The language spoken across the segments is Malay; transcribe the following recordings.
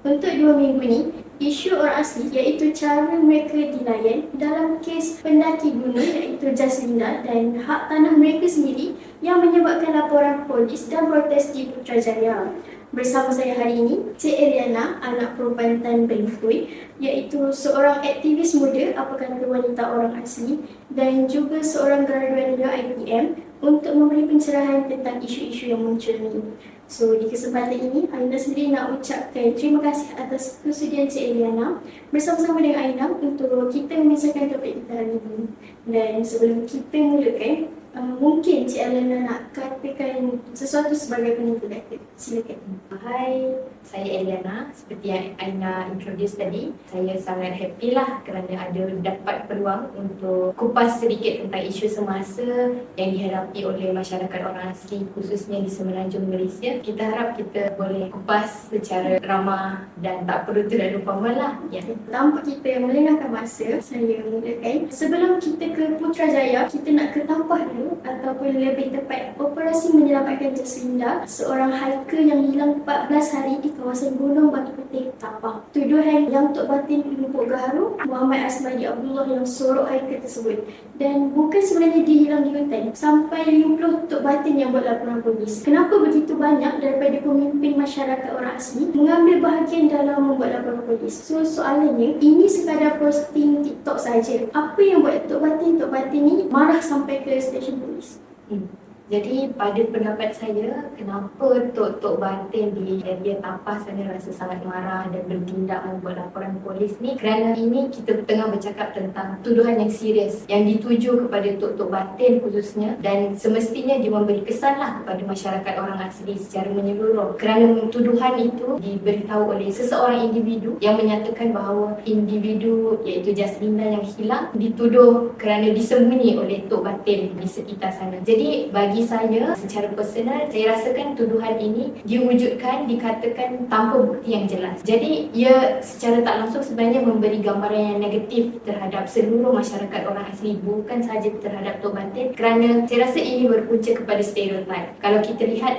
Untuk 2 minggu ni, isu orang asli iaitu cara mereka dilayan dalam kes pendaki gunung iaitu Jaslinda dan hak tanah mereka sendiri yang menyebabkan laporan polis dan protes di Putrajaya. Bersama saya hari ini, Cik Eliana, anak perempuan Tan Bengkui, iaitu seorang aktivis muda apakah wanita orang asli dan juga seorang graduandia IPM untuk memberi pencerahan tentang isu-isu yang muncul ni. So, di kesempatan ini, Aina sendiri nak ucapkan terima kasih atas kesudian Cik Eliana bersama-sama dengan Aina untuk kita membicarakan topik kita hari ini. Dan sebelum kita mulakan, mungkin Cik Eliana nak katakan sesuatu sebagai penutup kata. Silakan. Hai, saya Eliana. Seperti yang Aina introduce tadi, saya sangat happy lah kerana ada dapat peluang untuk kupas sedikit tentang isu semasa yang dihadapi oleh masyarakat orang asli khususnya di Semenanjung Malaysia. Kita harap kita boleh kupas secara ramah dan tak perlu terlalu formal lah. Ya. Tanpa kita melengahkan masa, saya mulakan. Sebelum kita ke Putrajaya, kita nak ke Tampah dulu, ataupun lebih tepat operasi menyelamatkan Jaslinda, seorang hiker yang hilang 14 hari di kawasan Gunung Batu Putih, Tampah. Tuduhan yang Tok Batin Lubuk Gaharu, Muhammad Asmadi Abdullah yang sorok hiker tersebut. Dan bukan sebenarnya dia hilang di hutan, sampai 50 Tok Batin yang buat laporan polis. Kenapa begitu banyak daripada pemimpin masyarakat orang asli mengambil bahagian dalam membuat laporan polis? So soalannya, ini sekadar posting TikTok saja. Apa yang buat Tok Batin ni marah sampai ke stesen polis? Jadi pada pendapat saya, kenapa Tok Batin di area Tampah sana rasa sangat marah dan bertindak membuat laporan polis ni, kerana ini kita tengah bercakap tentang tuduhan yang serius yang dituju kepada Tok Batin khususnya, dan semestinya dia memberi kesanlah kepada masyarakat orang asli secara menyeluruh, kerana tuduhan itu diberitahu oleh seseorang individu yang menyatakan bahawa individu iaitu Jaslinda yang hilang dituduh kerana disembunyi oleh Tok Batin di sekitar sana. Jadi bagi saya secara personal, saya rasakan tuduhan ini diwujudkan, dikatakan tanpa bukti yang jelas. Jadi ia secara tak langsung sebenarnya memberi gambaran yang negatif terhadap seluruh masyarakat orang asli, bukan sahaja terhadap Tok Batin, kerana saya rasa ini berpunca kepada stereotip. Kalau kita lihat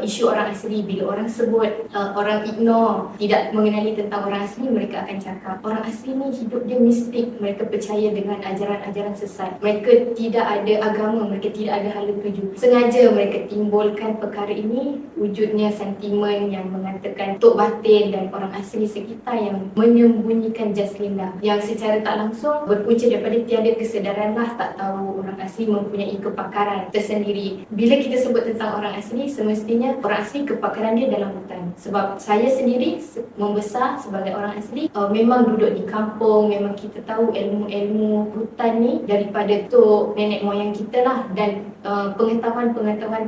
isu orang asli, bila orang sebut orang ignore, tidak mengenali tentang orang asli, mereka akan cakap orang asli ni hidup dia mistik, mereka percaya dengan ajaran-ajaran sesat, mereka tidak ada agama, mereka tidak ada hala tuju. Sengaja mereka timbulkan perkara ini, wujudnya sentimen yang mengatakan Tok Batin dan orang asli sekitar yang menyembunyikan Jaslinda, yang secara tak langsung berpunca daripada tiada kesedaran lah, tak tahu orang asli mempunyai kepakaran tersendiri. Bila kita sebut tentang orang asli, semestinya orang asli kepakaran dia dalam hutan. Sebab saya sendiri membesar sebagai orang asli, memang duduk di kampung, memang kita tahu ilmu-ilmu hutan ni daripada tok nenek moyang kita lah, dan pengetahuan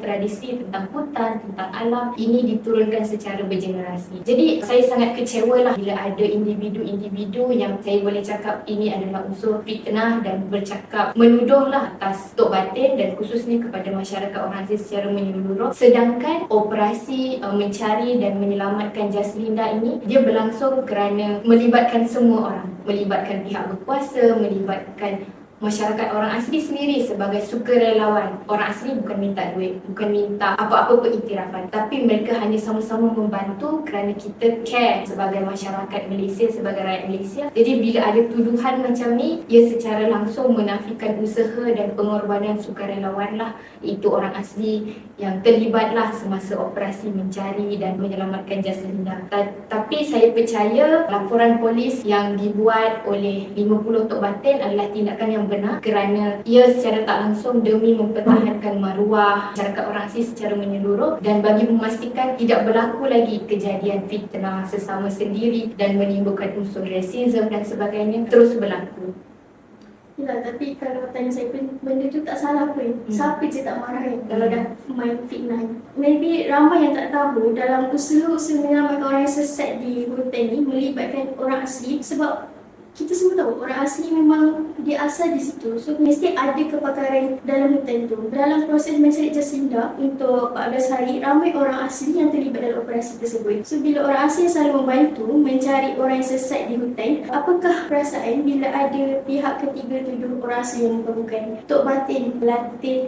tradisi tentang hutan, tentang alam ini diturunkan secara bergenerasi. Jadi saya sangat kecewa lah bila ada individu-individu yang saya boleh cakap ini adalah unsur fitnah dan bercakap menuduh lah atas Tok Batin dan khususnya kepada masyarakat orang asli secara menyeluruh. Sedangkan operasi mencari dan menyelamatkan Jaslinda ini dia berlangsung kerana melibatkan semua orang, melibatkan pihak berkuasa, melibatkan masyarakat orang asli sendiri sebagai sukarelawan. Orang asli bukan minta duit, bukan minta apa-apa pengiktirafan, tapi mereka hanya sama-sama membantu kerana kita care sebagai masyarakat Malaysia, sebagai rakyat Malaysia. Jadi bila ada tuduhan macam ni, ia secara langsung menafikan usaha dan pengorbanan sukarelawan lah, itu orang asli yang terlibat lah semasa operasi mencari dan menyelamatkan Jaslinda. Tapi saya percaya laporan polis yang dibuat oleh 50 Tok Batin adalah tindakan yang benar, kerana ia secara tak langsung demi mempertahankan maruah masyarakat orang asli secara menyeluruh dan bagi memastikan tidak berlaku lagi kejadian fitnah sesama sendiri dan menimbulkan unsur rasisme dan sebagainya terus berlaku. Yalah, tapi kalau tanya saya, benda tu tak salah pun. Siapa je tak marah kan kalau dah main fitnah. Maybe ramai yang tak tahu dalam usaha menyelamatkan orang yang sesat di hutan ni melibatkan orang asli, sebab kita semua tahu orang asli memang dia asal di situ, so mesti ada kepakaran dalam hutan tu. Dalam proses mencari Jacinda untuk 14 hari, ramai orang asli yang terlibat dalam operasi tersebut. So bila orang asli selalu membantu mencari orang yang sesat di hutan, apakah perasaan bila ada pihak ketiga tuduh orang asli yang bukan? Tok Batin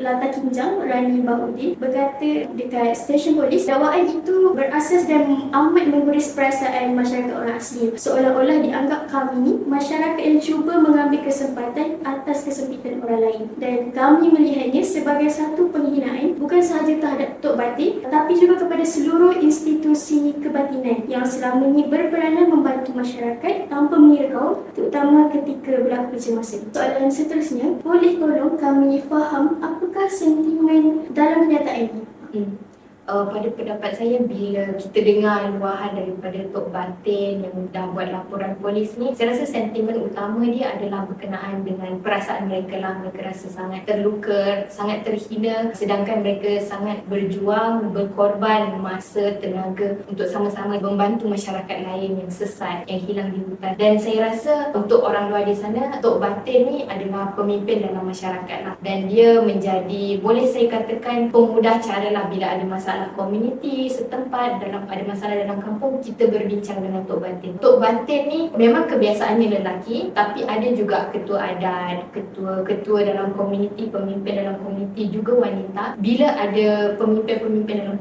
Lata Kinjang Rani Bahudin berkata dekat stesen polis, dakwaan itu berasas dan amat mengguris perasaan masyarakat orang asli, seolah-olah dianggap kami ni masyarakat yang cuba mengambil kesempatan atas kesempitan orang lain, dan kami melihatnya sebagai satu penghinaan bukan sahaja terhadap Tok Batin tetapi juga kepada seluruh institusi kebatinan yang selama ini berperanan membantu masyarakat tanpa mengira kaum, terutama ketika berlaku kecemasan. Soalan seterusnya, boleh tolong kami faham apakah sentimen dalam kenyataan ini? Pada pendapat saya, bila kita dengar luahan daripada Tok Batin yang dah buat laporan polis ni, saya rasa sentimen utama dia adalah berkenaan dengan perasaan mereka lah. Mereka rasa sangat terluka, sangat terhina, sedangkan mereka sangat berjuang, berkorban masa, tenaga untuk sama-sama membantu masyarakat lain yang sesat, yang hilang di hutan. Dan saya rasa untuk orang luar di sana, Tok Batin ni adalah pemimpin dalam masyarakat lah, dan dia menjadi, boleh saya katakan, pemudah cara lah bila ada masalah komuniti setempat, ada masalah dalam kampung, kita berbincang dengan Tok Batin. Tok Batin ni memang kebiasaannya lelaki, tapi ada juga ketua adat, ketua dalam komuniti, pemimpin dalam komuniti juga wanita. Bila ada pemimpin-pemimpin dalam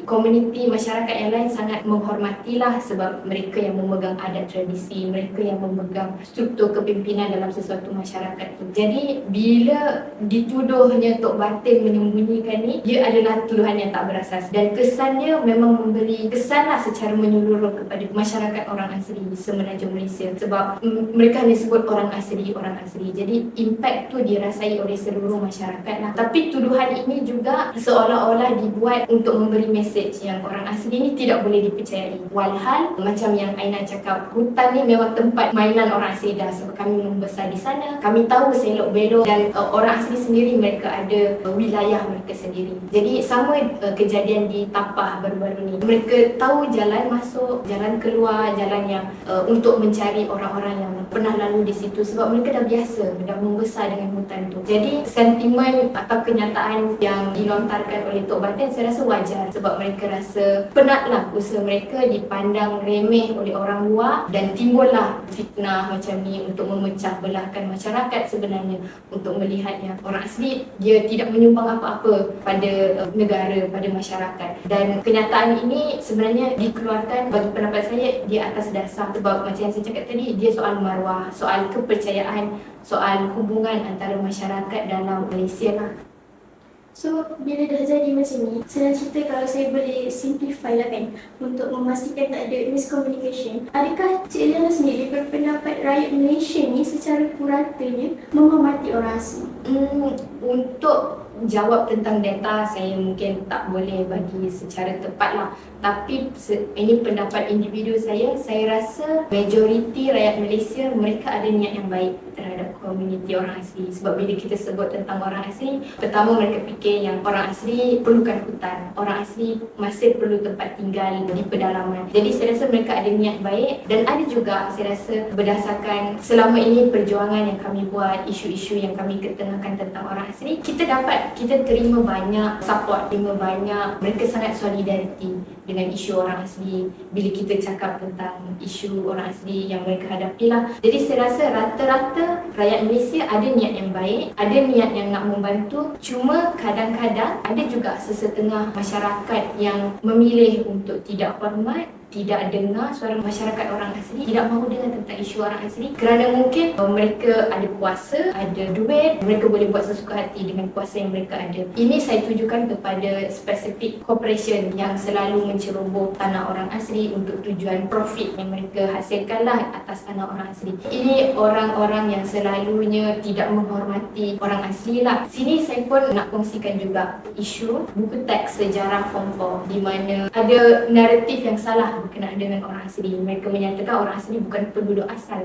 komuniti masyarakat yang lain sangat menghormatilah, sebab mereka yang memegang adat tradisi, mereka yang memegang struktur kepimpinan dalam sesuatu masyarakat tu. Jadi bila dituduhnya Tok Batin menyembunyikan ni, dia adalah tuduhan yang tak berasas, dan kesannya memang memberi kesanlah secara menyeluruh kepada masyarakat orang asli semenanjung Malaysia, sebab mereka hanya sebut orang asli. Jadi impact tu dirasai oleh seluruh masyarakat lah. Tapi tuduhan ini juga seolah-olah dibuat untuk memberi mesej yang orang asli ni tidak boleh dipercayai. Walhal macam yang Aina cakap, hutan ni memang tempat mainan orang asli dah, sebab kami membesar di sana, kami tahu selok belok, dan orang asli sendiri mereka ada wilayah mereka sendiri. Jadi sama kejadian di Tapah baru-baru ni, mereka tahu jalan masuk, jalan keluar, jalan yang untuk mencari orang-orang yang pernah lalu di situ, sebab mereka dah biasa, dah membesar dengan hutan tu. Jadi sentimen atau kenyataan yang dilontarkan oleh Tok Batin saya rasa wajar, sebab mereka rasa penatlah usaha mereka dipandang remeh oleh orang luar, dan timbullah fitnah macam ni untuk memecah belahkan masyarakat sebenarnya, untuk melihatnya orang asli dia tidak menyumbang apa-apa pada negara, pada masyarakat. Dan kenyataan ini sebenarnya dikeluarkan bagi pendapat saya di atas dasar, sebab macam yang saya cakap tadi, dia soal maruah, soal kepercayaan, soal hubungan antara masyarakat dalam Malaysia lah. So, bila dah jadi macam ni, senang cerita kalau saya boleh simplify lah kan, untuk memastikan tak ada miscommunication. Adakah Cik Liana sendiri berpendapat rakyat Malaysia ni secara puratanya menghormati orang asli? Untuk jawab tentang data, saya mungkin tak boleh bagi secara tepat lah. Tapi ini pendapat individu saya rasa majoriti rakyat Malaysia mereka ada niat yang baik terhadap komuniti orang asli. Sebab bila kita sebut tentang orang asli, pertama mereka fikir yang orang asli perlukan hutan, orang asli masih perlu tempat tinggal di pedalaman. Jadi saya rasa mereka ada niat baik, dan ada juga saya rasa berdasarkan selama ini perjuangan yang kami buat, isu-isu yang kami ketengahkan tentang orang asli, kita terima banyak support, terima banyak, mereka sangat solidariti dengan isu orang asli bila kita cakap tentang isu orang asli yang mereka hadapi lah. Jadi saya rasa rata-rata rakyat Malaysia ada niat yang baik, ada niat yang nak membantu. Cuma kadang-kadang ada juga sesetengah masyarakat yang memilih untuk tidak hormat, tidak dengar suara masyarakat orang asli, tidak mahu dengar tentang isu orang asli, kerana mungkin mereka ada kuasa, ada duit, mereka boleh buat sesuka hati dengan kuasa yang mereka ada. Ini saya tujukan kepada spesifik corporation yang selalu menceroboh tanah orang asli untuk tujuan profit yang mereka hasilkanlah atas tanah orang asli. Ini orang-orang yang selalunya tidak menghormati orang asli lah. Sini saya pun nak kongsikan juga isu buku teks sejarah Form 4, di mana ada naratif yang salah berkenaan dengan orang asli. Mereka menyatakan orang asli bukan penduduk asal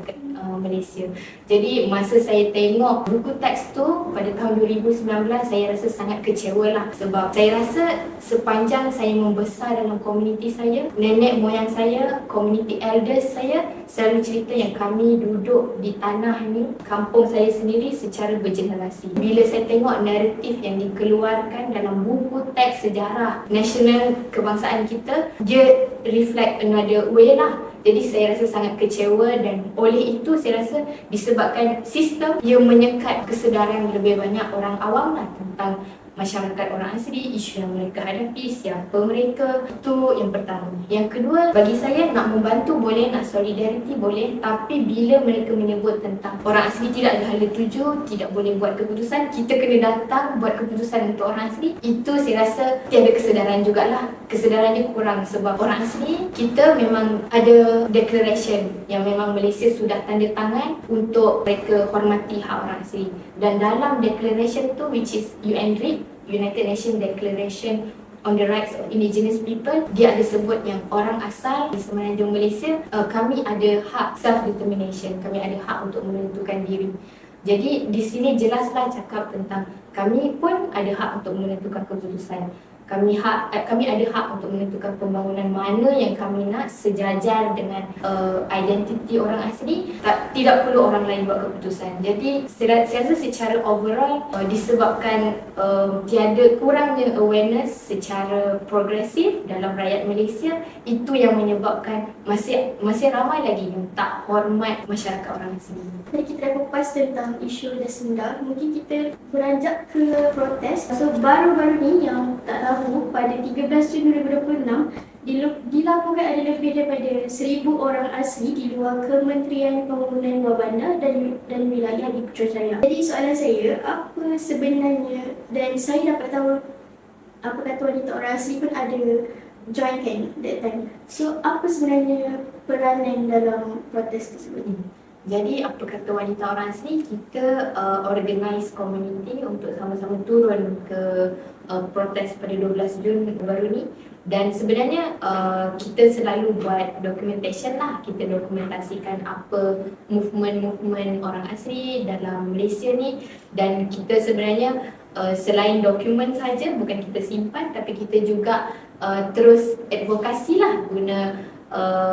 Malaysia. Jadi masa saya tengok buku teks tu pada tahun 2019, saya rasa sangat kecewa lah, sebab saya rasa sepanjang saya membesar dalam komuniti saya, nenek moyang saya, komuniti elders saya selalu cerita yang kami duduk di tanah ni, kampung saya sendiri secara bergenerasi. Bila saya tengok naratif yang dikeluarkan dalam buku teks sejarah nasional kebangsaan kita, dia reflect another way lah. Jadi saya rasa sangat kecewa, dan oleh itu saya rasa disebabkan sistem yang menyekat kesedaran lebih banyak orang awam lah tentang masyarakat orang asli, isu yang mereka hadapi, siapa mereka. Itu yang pertama. Yang kedua, bagi saya nak membantu boleh, nak solidariti boleh, tapi bila mereka menyebut tentang orang asli tidak ada hala tuju, tidak boleh buat keputusan, kita kena datang buat keputusan untuk orang asli, itu saya rasa tiada kesedaran jugalah. Kesedarannya kurang, sebab orang asli kita memang ada declaration yang memang Malaysia sudah tanda tangan untuk mereka hormati hak orang asli, dan dalam declaration tu, which is UNDRIP, United Nations Declaration on the Rights of Indigenous People, dia ada sebut yang orang asal di semenanjung Malaysia, kami ada hak self-determination, kami ada hak untuk menentukan diri. Jadi di sini jelaslah cakap tentang kami pun ada hak untuk menentukan keputusan. Kami ada hak untuk menentukan pembangunan mana yang kami nak sejajar dengan identiti orang asli. Tidak perlu orang lain buat keputusan. Jadi saya rasa secara overall disebabkan tiada kurangnya awareness secara progresif dalam rakyat Malaysia, itu yang menyebabkan masih ramai lagi yang tak hormat masyarakat orang asli. Jadi kita dah kupas tentang isu Jacinda, mungkin kita beranjak ke protes. So baru-baru ni yang tak tahu, pada 13 Jun 2026 dilaporkan ada lebih daripada 1,000 orang asli di luar Kementerian Pembangunan Luar Bandar dan wilayah di Putrajaya. Jadi soalan saya, apa sebenarnya, dan saya dapat tahu apa kata wanita orang asli pun ada join kan that time. So apa sebenarnya peranan dalam protes tersebut? Jadi apa kata wanita orang asli, kita organize community untuk sama-sama turun ke protes pada 12 Jun baru ni. Dan sebenarnya kita selalu buat documentation lah, kita dokumentasikan apa movement-movement orang asli dalam Malaysia ni. Dan kita sebenarnya selain dokumen saja, bukan kita simpan, tapi kita juga terus advokasi lah, guna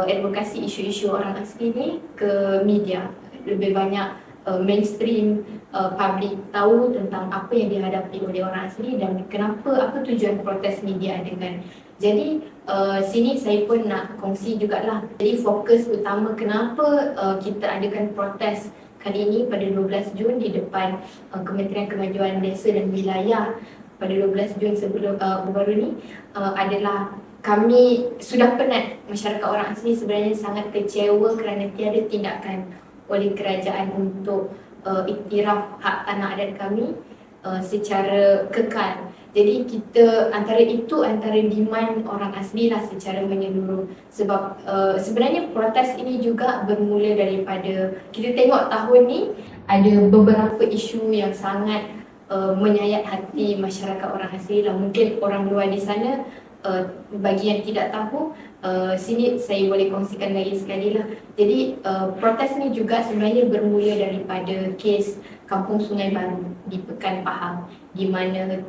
advokasi isu-isu orang asli ni ke media. Lebih banyak mainstream public tahu tentang apa yang dihadapi oleh orang asli dan apa tujuan protes ni diadakan. Jadi sini saya pun nak kongsi jugalah. Jadi fokus utama kenapa kita adakan protes kali ini pada 12 Jun di depan Kementerian Kemajuan Desa dan Wilayah pada 12 Jun sebelum baru ni adalah kami sudah penat. Masyarakat orang asli sebenarnya sangat kecewa kerana tiada tindakan oleh kerajaan untuk iktiraf hak tanah adat kami secara kekal. Jadi kita antara demand orang asli lah secara menyeluruh. Sebab sebenarnya protes ini juga bermula daripada, kita tengok tahun ni ada beberapa isu yang sangat menyayat hati masyarakat orang asli lah. Mungkin orang luar di sana, bagi yang tidak tahu, sini saya boleh kongsikan lagi sekali lah. Jadi protes ni juga sebenarnya bermula daripada kes Kampung Sungai Baru di Pekan Pahang, di mana 6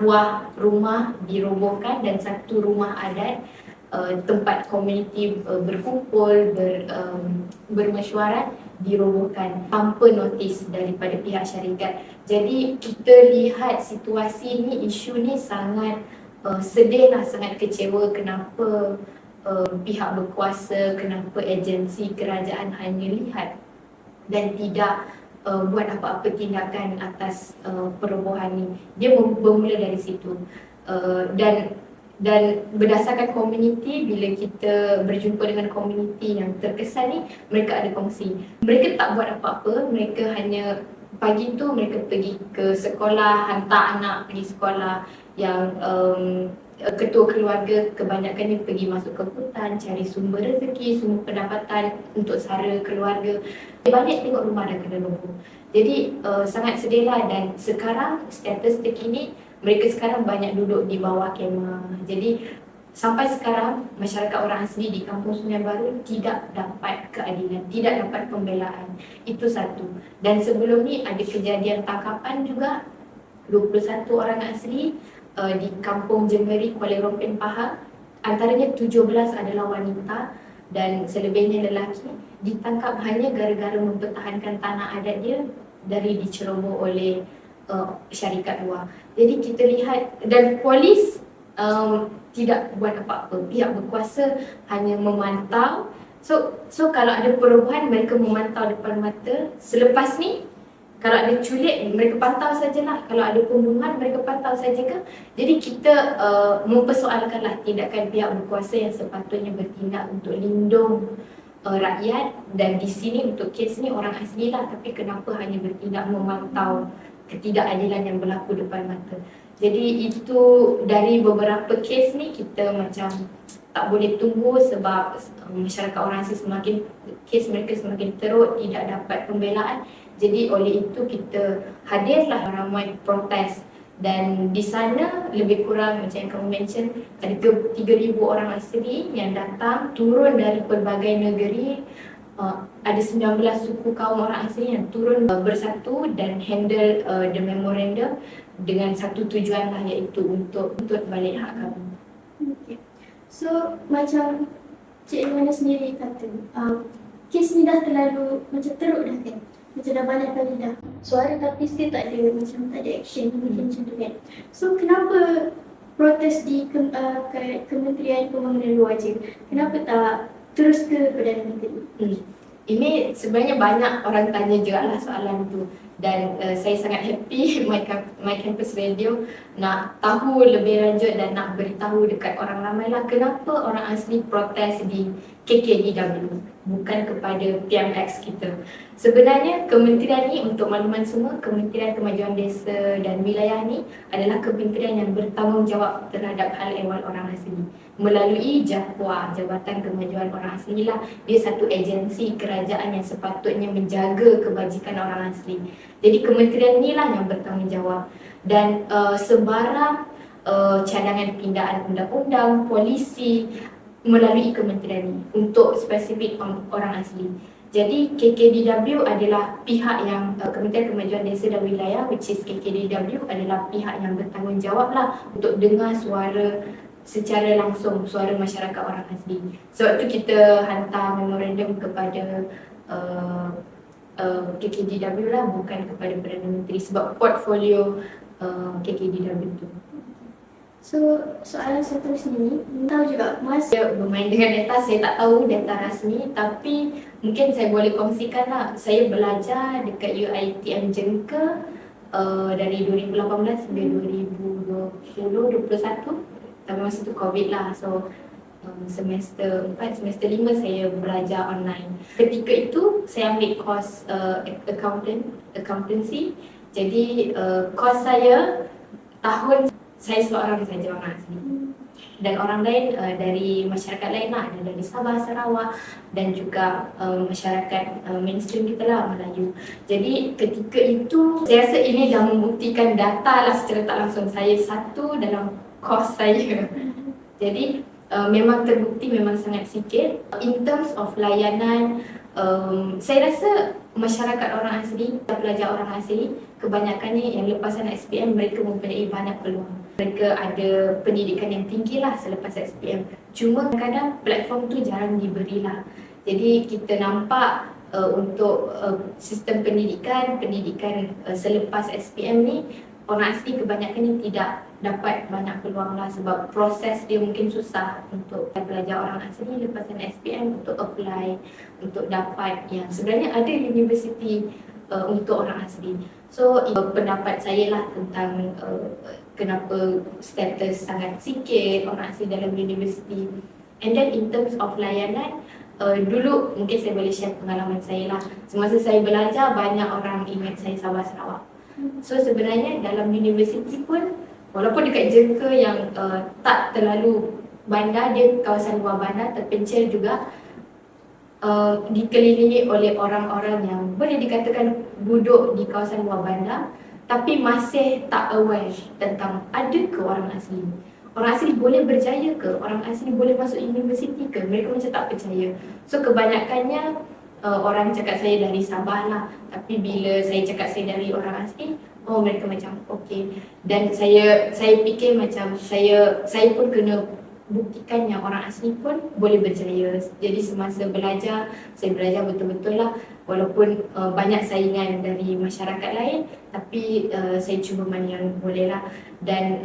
buah rumah dirobohkan dan 1 rumah adat, tempat komuniti berkumpul, bermesyuarat, dirobohkan tanpa notis daripada pihak syarikat. Jadi kita lihat situasi ni, isu ni sangat sedih lah, sangat kecewa kenapa pihak berkuasa, kenapa agensi kerajaan hanya lihat dan tidak buat apa-apa tindakan atas perobohan ni. Dia bermula dari situ. Dan berdasarkan komuniti, bila kita berjumpa dengan komuniti yang terkesan ni, mereka ada kongsi. Mereka tak buat apa-apa, mereka hanya pagi tu mereka pergi ke sekolah, hantar anak pergi sekolah. Yang ketua keluarga kebanyakannya pergi masuk ke hutan, cari sumber rezeki, sumber pendapatan untuk sara keluarga. Dia balik tengok rumah dah kena roboh. Jadi sangat sedih lah. Dan sekarang status terkini, mereka sekarang banyak duduk di bawah kemah. Jadi sampai sekarang masyarakat orang asli di Kampung Sungai Baru tidak dapat keadilan, tidak dapat pembelaan. Itu satu. Dan sebelum ni ada kejadian tangkapan juga 21 orang asli di Kampung Jemeri, Kuala Rompin, Pahang. Antaranya 17 adalah wanita dan selebihnya lelaki, ditangkap hanya gara-gara mempertahankan tanah adat dia dari diceroboh oleh syarikat luar. Jadi kita lihat, dan polis tidak buat apa-apa. Pihak berkuasa hanya memantau. So kalau ada perubahan, mereka memantau depan mata. Selepas ni, kalau ada culik, mereka pantau sajalah. Kalau ada pembunuhan, mereka pantau saja ke. Jadi kita mempersoalkanlah tindakan pihak berkuasa yang sepatutnya bertindak untuk lindung rakyat. Dan di sini untuk kes ni orang asli lah, tapi kenapa hanya bertindak memantau ketidakadilan yang berlaku depan mata. Jadi itu dari beberapa kes ni kita macam tak boleh tunggu sebab masyarakat orang asli semakin, kes mereka semakin teruk, tidak dapat pembelaan. Jadi oleh itu kita hadirlah ramai protes. Dan di sana lebih kurang macam yang kamu mention, ada 3,000 orang asli yang datang turun dari pelbagai negeri. Ada 19 suku kaum orang asli yang turun bersatu dan handle the memorandum dengan satu tujuan lah, iaitu untuk balik hak kami. Okay. So macam Cik Ilwana sendiri kata, kes ni dah terlalu macam teruk dah kan, macam dah banyak kali dah suara tapi still tak ada, macam tak ada action mungkin macam tu kan. So kenapa protes di Kementerian Pembangunan Luar je, kenapa tak terus ke Perdana Menteri? Ini sebenarnya banyak orang tanya juga lah soalan tu. Dan saya sangat happy My Campus Radio nak tahu lebih lanjut dan nak beritahu dekat orang ramai lah kenapa orang asli protes di KKDW, bukan kepada PMX kita. Sebenarnya kementerian ni, untuk makluman semua, Kementerian Kemajuan Desa dan Wilayah ni adalah kementerian yang bertanggungjawab terhadap hal ehwal orang asli melalui JAKWA, Jabatan Kemajuan Orang Asli lah. Dia satu agensi kerajaan yang sepatutnya menjaga kebajikan orang asli. Jadi kementerian ni lah yang bertanggungjawab. Dan sebarang cadangan pindaan undang-undang, polisi melalui kementerian ni untuk spesifik orang asli. Jadi KKDW adalah pihak yang Kementerian Kemajuan Desa dan Wilayah, which is KKDW, adalah pihak yang bertanggungjawab lah untuk dengar suara secara langsung, suara masyarakat orang asli. Sebab tu kita hantar memorandum kepada KKDW lah, bukan kepada Perdana Menteri, sebab portfolio KKDW tu. So soalan seterusnya ni, tahu juga Mas Saya bermain dengan data, saya tak tahu data rasmi, tapi mungkin saya boleh kongsikan lah. Saya belajar dekat UiTM Jengka dari 2018 hingga 2020-2021. Tapi masa tu COVID lah, so semester 4, semester 5 saya belajar online. Ketika itu saya ambil course accountancy. Jadi course saya tahun, saya seorang saja orang asli. Dan orang lain dari masyarakat lain lah, ada dari Sabah, Sarawak dan juga masyarakat mainstream kita lah, Melayu. Jadi ketika itu saya rasa ini dah membuktikan data lah secara tak langsung saya satu dalam kos saya. Jadi memang terbukti memang sangat sikit. In terms of layanan, saya rasa masyarakat orang asli, pelajar orang asli, kebanyakannya yang lepasan SPM, mereka mempunyai banyak peluang. Mereka ada pendidikan yang tinggi lah selepas SPM. Cuma kadang-kadang platform tu jarang diberilah. Jadi kita nampak untuk sistem pendidikan selepas SPM ni, orang asli kebanyakan tidak dapat banyak peluang lah, sebab proses dia mungkin susah untuk pelajar orang asli lepasan SPM untuk apply, untuk dapat yang sebenarnya ada universiti untuk orang asli. So pendapat saya lah tentang kenapa status sangat sikit orang asli dalam universiti. And then in terms of layanan, dulu mungkin saya boleh share pengalaman saya lah. Semasa saya belajar, banyak orang ingat saya Sabah Sarawak. So sebenarnya dalam universiti pun, walaupun dekat Jengka yang tak terlalu bandar, dia kawasan luar bandar, terpencil juga, dikelilingi oleh orang-orang yang boleh dikatakan duduk di kawasan luar bandar, tapi masih tak aware tentang ada ke orang asli. orang asli boleh berjaya ke? Orang asli boleh masuk universiti ke? Mereka macam tak percaya. So kebanyakannya orang cakap saya dari Sabah lah. Tapi bila saya cakap saya dari orang asli, oh mereka macam okay. Dan saya fikir macam saya pun kena buktikan yang orang asli pun boleh berjaya. Jadi semasa belajar, saya belajar betul-betul lah. Walaupun banyak saingan dari masyarakat lain, tapi saya cuba mana yang boleh lah. Dan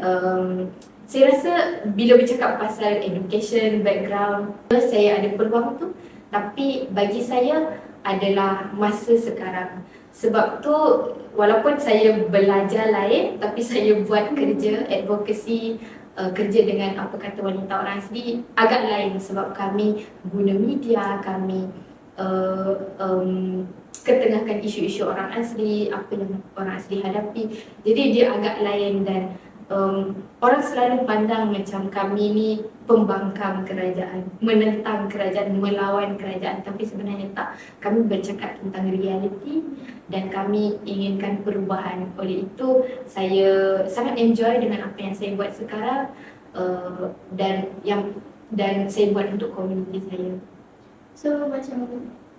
saya rasa bila bercakap pasal education, background, saya ada peluang tu. Tapi bagi saya adalah masa sekarang. Sebab tu walaupun saya belajar lain, tapi saya buat kerja advocacy, kerja dengan apa kata wanita orang asli agak lain. Sebab kami guna media, kami ketengahkan isu-isu orang asli, apa yang orang asli hadapi. Jadi dia agak lain dan orang selalu pandang macam kami ni pembangkang kerajaan, menentang kerajaan, melawan kerajaan, tapi sebenarnya tak. Kami bercakap tentang realiti dan kami inginkan perubahan. Oleh itu saya sangat enjoy dengan apa yang saya buat sekarang, dan saya buat untuk komuniti saya. So macam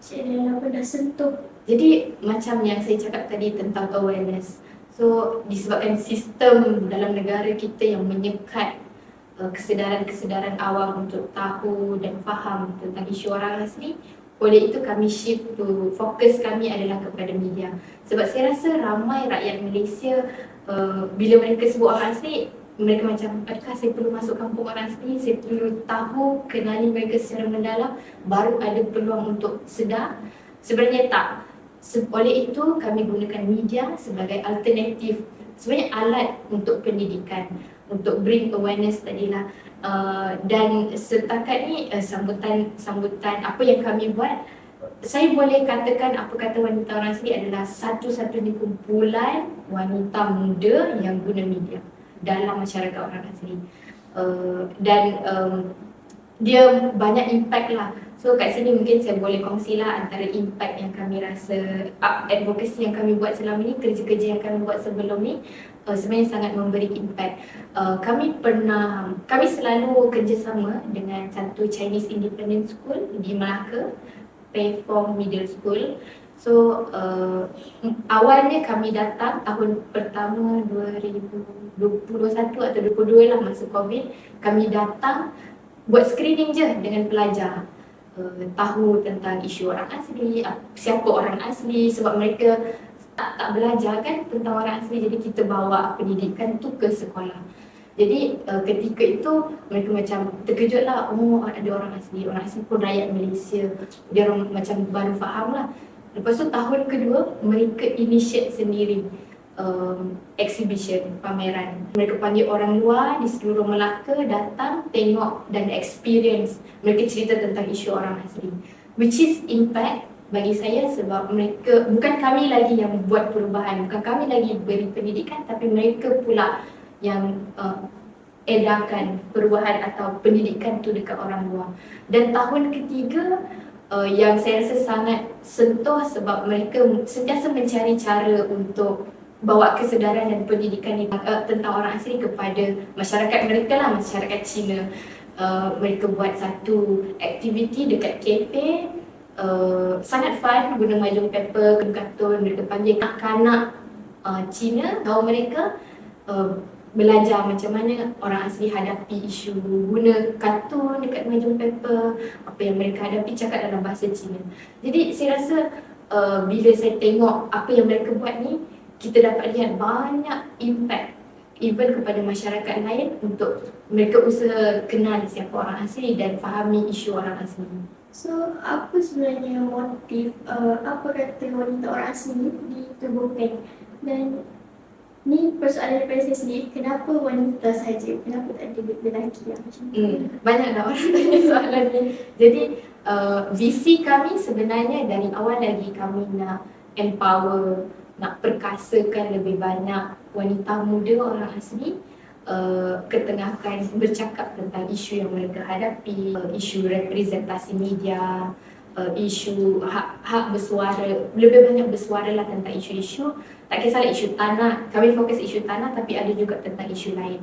Cik Lena pernah sentuh. Jadi macam yang saya cakap tadi tentang awareness. So disebabkan sistem dalam negara kita yang menyekat kesedaran awam untuk tahu dan faham tentang isu orang asli, oleh itu kami shift to fokus kami adalah kepada media. Sebab saya rasa ramai rakyat Malaysia bila mereka sebut orang asli, mereka macam, adakah saya perlu masuk kampung orang asli, saya perlu tahu, kenali mereka secara mendalam, baru ada peluang untuk sedar. Sebenarnya tak. Oleh itu kami gunakan media sebagai alternatif, sebenarnya alat untuk pendidikan, untuk bring awareness tadilah. Dan setakat ni sambutan apa yang kami buat, saya boleh katakan apa kata wanita orang asli adalah satu-satunya kumpulan wanita muda yang guna media dalam masyarakat orang asli. Dan dia banyak impact lah. So kat sini mungkin saya boleh kongsilah antara impact yang kami rasa, advocacy yang kami buat selama ni, kerja-kerja yang kami buat sebelum ni sebenarnya sangat memberi impact. Kami selalu kerjasama dengan satu Chinese Independent School di Melaka, Pei Fong Middle School. So awalnya kami datang tahun pertama 2021 atau 2022 lah, masa COVID, kami datang buat screening je dengan pelajar, tahu tentang isu orang asli, siapa orang asli, sebab mereka tak belajar kan tentang orang asli. Jadi kita bawa pendidikan tu ke sekolah. Jadi ketika itu mereka macam terkejut lah, oh ada orang asli pun rakyat Malaysia. Dia orang macam baru faham lah. Lepas tu tahun kedua mereka initiate sendiri exhibition, pameran. Mereka panggil orang luar di seluruh Melaka datang tengok dan experience. Mereka cerita tentang isu orang asli, which is impact bagi saya sebab mereka, bukan kami lagi yang buat perubahan, bukan kami lagi beri pendidikan, tapi mereka pula yang edarkan perubahan atau pendidikan tu dekat orang luar. Dan tahun ketiga yang saya rasa sangat sentuh sebab mereka sentiasa mencari cara untuk bawa kesedaran dan pendidikan tentang orang asli kepada masyarakat mereka lah, masyarakat Cina. Mereka buat satu aktiviti dekat kafe, sangat fun, guna mahjong paper, kartun. Mereka panggil kanak-kanak Cina, tahu mereka belajar macam mana orang asli hadapi isu, guna kartun dekat mahjong paper, apa yang mereka hadapi cakap dalam bahasa Cina. Jadi saya rasa bila saya tengok apa yang mereka buat ni, kita dapat lihat banyak impact even kepada masyarakat lain untuk mereka usaha kenal siapa orang asli dan fahami isu orang asli. So apa sebenarnya motif apa kata wanita orang asli ditubuhkan? Dan ni persoalan daripada saya sendiri, kenapa wanita saja? Kenapa tak ada lelaki yang macam tu? Banyak dah orang tanya soalan ni. Jadi visi kami sebenarnya dari awal lagi kami nak empower, nak perkasakan lebih banyak wanita muda orang asli, ketengahkan bercakap tentang isu yang mereka hadapi, isu representasi media, isu hak bersuara, lebih banyak bersuara lah tentang isu-isu. Tak kisahlah isu tanah, kami fokus isu tanah, tapi ada juga tentang isu lain.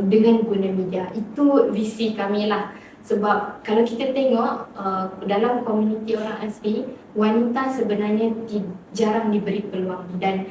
dengan guna media. Itu visi kami lah. Sebab kalau kita tengok dalam komuniti orang asli, wanita sebenarnya jarang diberi peluang dan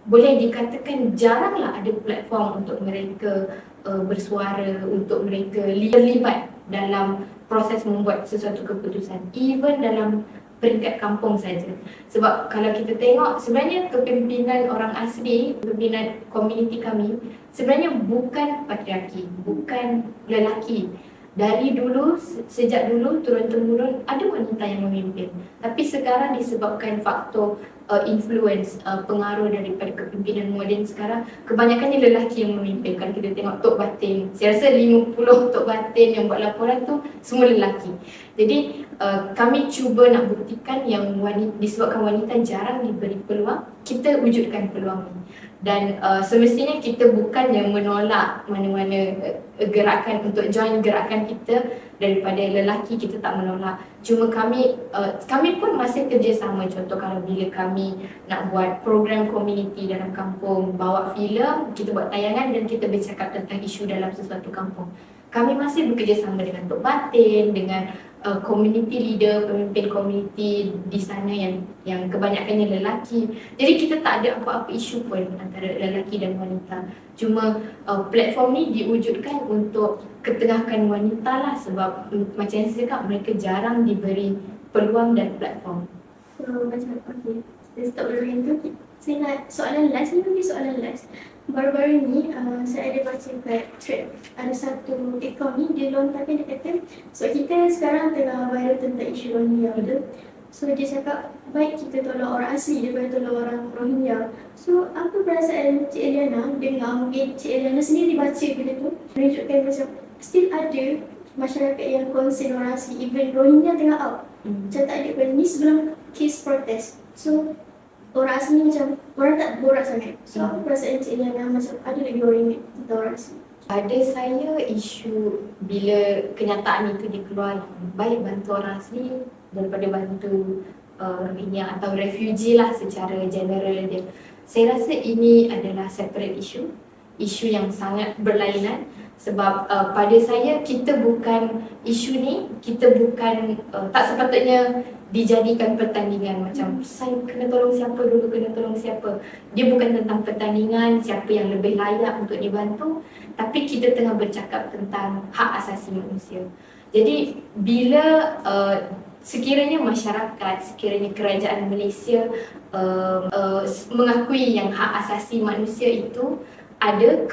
boleh dikatakan jaranglah ada platform untuk mereka bersuara, untuk mereka terlibat dalam proses membuat sesuatu keputusan, even dalam peringkat kampung saja. Sebab kalau kita tengok sebenarnya kepimpinan orang asli, kepimpinan komuniti kami sebenarnya bukan patriarki, bukan lelaki. Dari dulu, sejak dulu turun-temurun ada wanita yang memimpin. Tapi sekarang disebabkan faktor influence, pengaruh daripada kepimpinan moden sekarang, kebanyakannya lelaki yang memimpin. Kalau kita tengok Tok Batin, saya rasa 50 Tok Batin yang buat laporan tu semua lelaki. Jadi kami cuba nak buktikan yang disebabkan wanita jarang diberi peluang, kita wujudkan peluang ini. Dan semestinya kita bukan yang menolak mana-mana gerakan untuk join gerakan kita daripada lelaki, kita tak menolak. Cuma kami pun masih kerjasama. Contoh kalau bila kami nak buat program komuniti dalam kampung, bawa filem, kita buat tayangan dan kita bercakap tentang isu dalam sesuatu kampung, kami masih bekerjasama dengan Tok Batin, dengan community leader, pemimpin komuniti di sana yang kebanyakannya lelaki. Jadi kita tak ada apa-apa isu pun antara lelaki dan wanita. Cuma platform ni diwujudkan untuk ketengahkan wanita lah, sebab macam yang saya cakap, mereka jarang diberi peluang dan platform. So macam okay, kita stop dulu yang tu. Saya nak soalan last ni, mungkin soalan last. Baru-baru ni saya ada baca kat thread, ada satu akaun ni dia lontarkan, dia kata so kita sekarang tengah viral tentang isu Rohingya betul. So dia cakap baik kita tolong orang asli daripada tolong orang Rohingya. So apa perasaan Cik Eliana dengar, mungkin Cik Eliana sendiri baca benda tu, menunjukkan macam still ada masyarakat yang concern orang asli, even Rohingya tengah out. Macam tak ada benda ni sebelum kes protes. So orang asli ni macam orang tak borak sangat. So apa perasaan Cik Eliana, macam ada lagi orang ingat tentang orang asli? Pada saya, isu bila kenyataan itu dikeluar, baik bantu orang asli daripada bantu Rohingya atau refugee lah secara general dia. Saya rasa ini adalah separate isu yang sangat berlainan. Sebab pada saya, kita bukan isu ni, kita bukan tak sepatutnya dijadikan pertandingan macam saya kena tolong siapa dulu, kena tolong siapa. Dia bukan tentang pertandingan siapa yang lebih layak untuk dibantu, tapi kita tengah bercakap tentang hak asasi manusia. Jadi bila sekiranya masyarakat, sekiranya kerajaan Malaysia mengakui yang hak asasi manusia itu ada,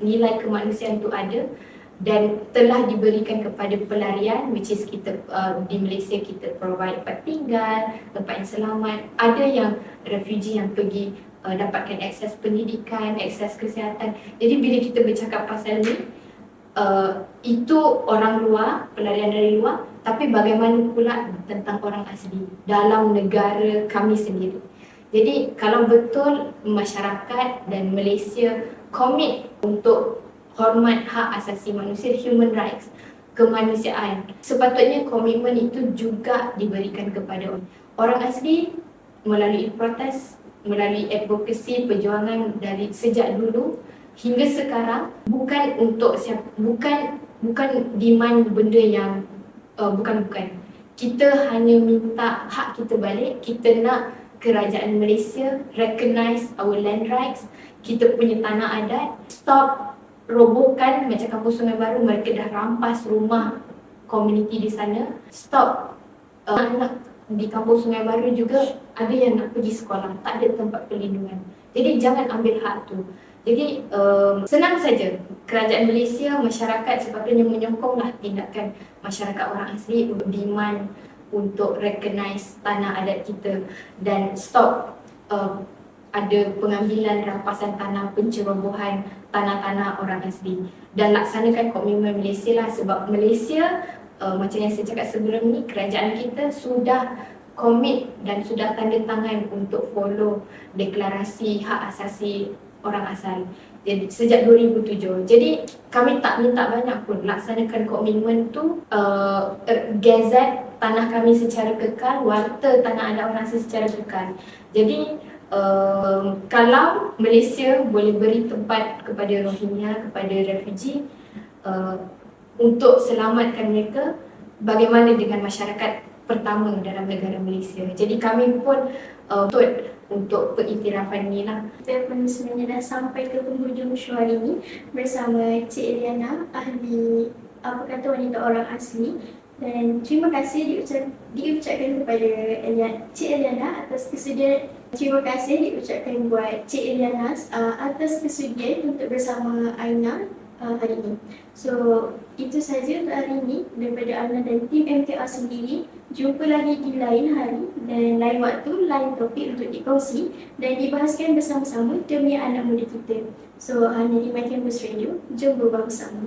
nilai kemanusiaan itu ada dan telah diberikan kepada pelarian, which is kita di Malaysia kita provide tempat tinggal, tempat yang selamat. Ada yang refugee yang pergi dapatkan akses pendidikan, akses kesihatan. Jadi bila kita bercakap pasal ni, itu orang luar, pelarian dari luar, tapi bagaimana pula tentang orang asli dalam negara kami sendiri. Jadi kalau betul masyarakat dan Malaysia komit untuk hormat hak asasi manusia, human rights, kemanusiaan, sepatutnya komitmen itu juga diberikan kepada orang asli melalui protes, melalui advokasi, perjuangan dari sejak dulu hingga sekarang. Bukan untuk bukan demand benda yang bukan. Kita hanya minta hak kita balik. Kita nak kerajaan Malaysia recognize our land rights, kita punya tanah adat, stop robohkan macam Kampung Sungai Baru, mereka dah rampas rumah komuniti di sana. Stop anak di Kampung Sungai Baru juga ada yang nak pergi sekolah, tak ada tempat perlindungan. Jadi jangan ambil hak tu. Jadi senang saja kerajaan Malaysia, masyarakat sepatutnya menyokonglah tindakan masyarakat orang asli untuk demand untuk recognize tanah adat kita dan stop ada pengambilan rampasan tanah, pencerobohan tanah-tanah orang asli, dan laksanakan komitmen Malaysia lah. Sebab Malaysia macam yang saya cakap sebelum ni, kerajaan kita sudah komit dan sudah tanda tangan untuk follow deklarasi hak asasi orang asal sejak 2007. Jadi kami tak minta banyak pun, laksanakan komitmen tu, gazet tanah kami secara kekal, warta tanah adat orang asli secara kekal. Jadi kalau Malaysia boleh beri tempat kepada Rohingya, kepada refugee untuk selamatkan mereka, bagaimana dengan masyarakat pertama dalam negara Malaysia. Jadi kami pun untuk pengiktirafan ni lah. Kita pun sebenarnya dah sampai ke penghujung show hari ini bersama Cik Eliana, ahli apa kata wanita orang asli, dan terima kasih diucapkan kepada Cik Eliana atas kesudian. Terima kasih diucapkan buat Cik Eliana atas kesudian untuk bersama Aina hari ini. So, itu sahaja untuk hari ini daripada Ana dan tim MTA sendiri. Jumpa lagi di lain hari dan lain waktu, lain topik untuk dikongsi dan dibahaskan bersama-sama demi anak muda kita. So, hanya di My Campus Radio, jom berbang bersama.